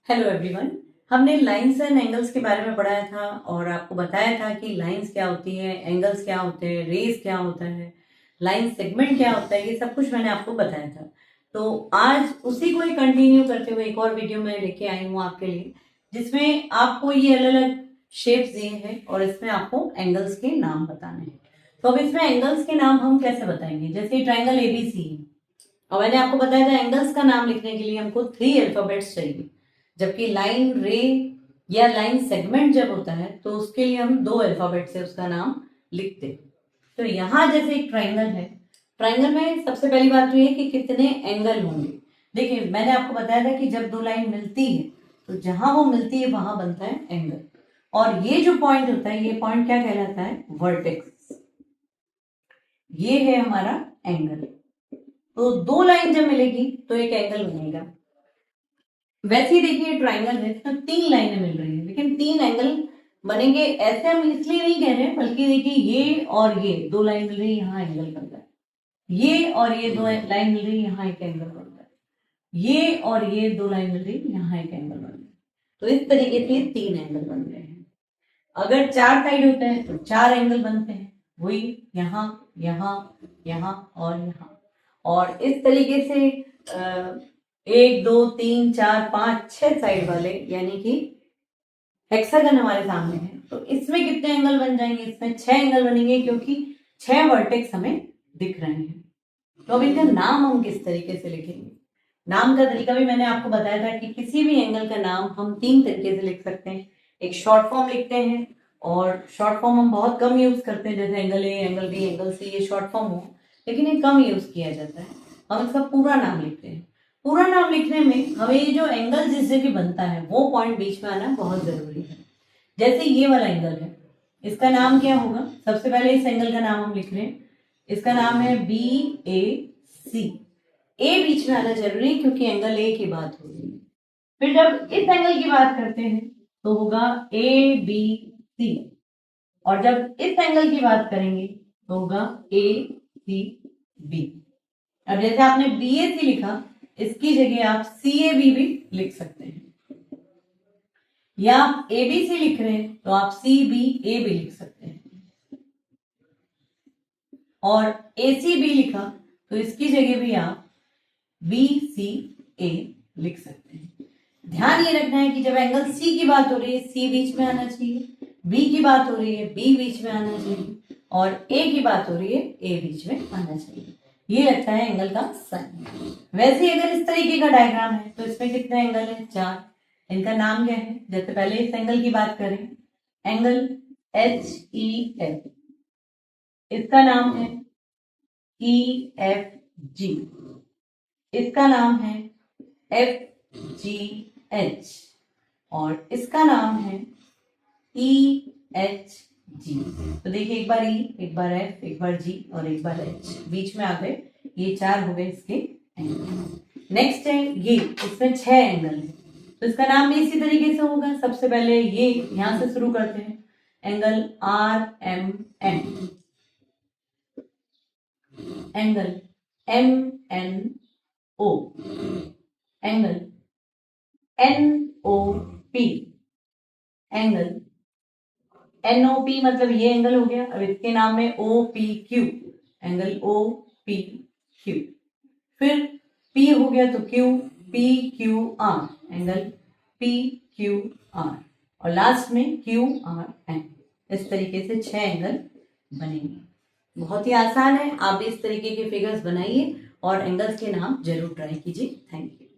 Hello everyone. हमने lines and angles के बारे में पढ़ाया था और आपको बताया था कि लाइंस क्या होती है, एंगल्स क्या होते हैं, रेज क्या होता है, लाइन सेगमेंट क्या होता है, ये सब कुछ मैंने आपको बताया था। तो आज उसी को ही कंटिन्यू करते हुए एक और वीडियो में लेके आई हूँ आपके लिए, जिसमें आपको ये अलग अलग शेप्स दिए हैं और इसमें आपको एंगल्स के नाम बताने हैं। तो अब इसमें एंगल्स के नाम हम कैसे बताएंगे? जैसे ट्राइंगल एबीसी है और मैंने आपको बताया था एंगल्स का नाम लिखने के लिए हमको 3 अल्फाबेट्स चाहिए, जबकि लाइन रे या लाइन सेगमेंट जब होता है तो उसके लिए हम 2 अल्फाबेट से उसका नाम लिखते हैं। तो यहां जैसे एक ट्राइंगल है, ट्राइंगल में सबसे पहली बात तो ये है कि कितने एंगल होंगे। देखिए मैंने आपको बताया था कि जब दो लाइन मिलती है तो जहां वो मिलती है वहां बनता है एंगल, और ये जो पॉइंट होता है ये पॉइंट क्या कहलाता है? वर्टेक्स। ये है हमारा एंगल। तो दो लाइन जब मिलेगी तो एक एंगल बनेगा। वैसे ही देखिए ट्राइंगल है तो 3 लाइनें मिल रही है, लेकिन 3 एंगल बनेंगे ऐसे हम इसलिए नहीं कह रहे हैं, बल्कि देखिए ये और ये 2 लाइन मिल रही है, यहाँ एंगल बन रहा है। ये और ये 2 लाइन मिल रही है, यहाँ एक एंगल बन रहा है। ये और ये 2 लाइन मिल रही है, यहाँ एक एंगल बन रहा है। तो इस तरीके से 3 एंगल बन रहे हैं। अगर 4 साइड होते हैं तो 4 एंगल बनते हैं, वही यहाँ यहाँ यहाँ और यहाँ। और इस तरीके से 1 2 3 4 5 6 साइड वाले यानी कि हेक्सागन हमारे सामने है, तो इसमें कितने एंगल बन जाएंगे? इसमें 6 एंगल बनेंगे, क्योंकि 6 वर्टेक्स हमें दिख रहे हैं। तो अब इनका नाम हम किस तरीके से लिखेंगे? नाम का तरीका भी मैंने आपको बताया था कि किसी भी एंगल का नाम हम 3 तरीके से लिख सकते हैं। एक शॉर्ट फॉर्म लिखते हैं, और शॉर्ट फॉर्म हम बहुत कम यूज करते हैं, जैसे angle A, angle B, angle C, ये शॉर्ट फॉर्म हो, लेकिन ये कम यूज किया जाता है। हम इसका पूरा नाम लिखते हैं। पूरा नाम लिखने में हमें ये जो एंगल जिस जगह बनता है वो पॉइंट बीच में आना बहुत जरूरी है। जैसे ये वाला एंगल है, इसका नाम क्या होगा? सबसे पहले इस एंगल का नाम हम लिख रहे हैं, इसका नाम है बी ए सी। ए बीच में आना जरूरी है क्योंकि एंगल ए की बात हो रही है। फिर जब इस एंगल की बात करते हैं तो होगा ए बी सी, और जब इस एंगल की बात करेंगे तो होगा ए सी बी। अब जैसे आपने बी ए सी लिखा, इसकी जगह आप सी ए बी भी लिख सकते हैं, या आप ए बी सी लिख रहे हैं तो आप सी बी ए भी लिख सकते हैं, और ए सी बी लिखा तो इसकी जगह भी आप बी सी ए लिख सकते हैं। ध्यान ये रखना है कि जब एंगल सी की बात हो रही है सी बीच में आना चाहिए, बी की बात हो रही है बी बीच में आना चाहिए, और ए की बात हो रही है ए बीच में आना चाहिए। ये लगता है एंगल का साइन। वैसे अगर इस तरीके का डायग्राम है तो इसमें कितने एंगल है? 4। इनका नाम क्या है? जैसे पहले इस एंगल की बात करें, एंगल एच ई एफ, इसका नाम है ई एफ जी, इसका नाम है एफ जी एच, और इसका नाम है ई एच जी। तो देखिए एक बार ई, एक बार एफ, एक बार जी और एक बार एच, बीच में आ गए, ये 4 हो गए इसके एंगल। नेक्स्ट है ये, इसमें 6 एंगल है, तो इसका नाम भी इसी तरीके से होगा। सबसे पहले ये यहां से शुरू करते हैं, angle R M N, angle M N O, angle N O P, angle N O P मतलब ये एंगल हो गया। अब इसके नाम में O P Q, angle O P Q. फिर पी हो गया तो Q, P Q R, angle P Q R, और लास्ट में क्यू आर एन। इस तरीके से 6 एंगल बनेंगे। बहुत ही आसान है, आप भी इस तरीके के फिगर्स बनाइए और एंगल्स के नाम जरूर ट्राई कीजिए। Thank you.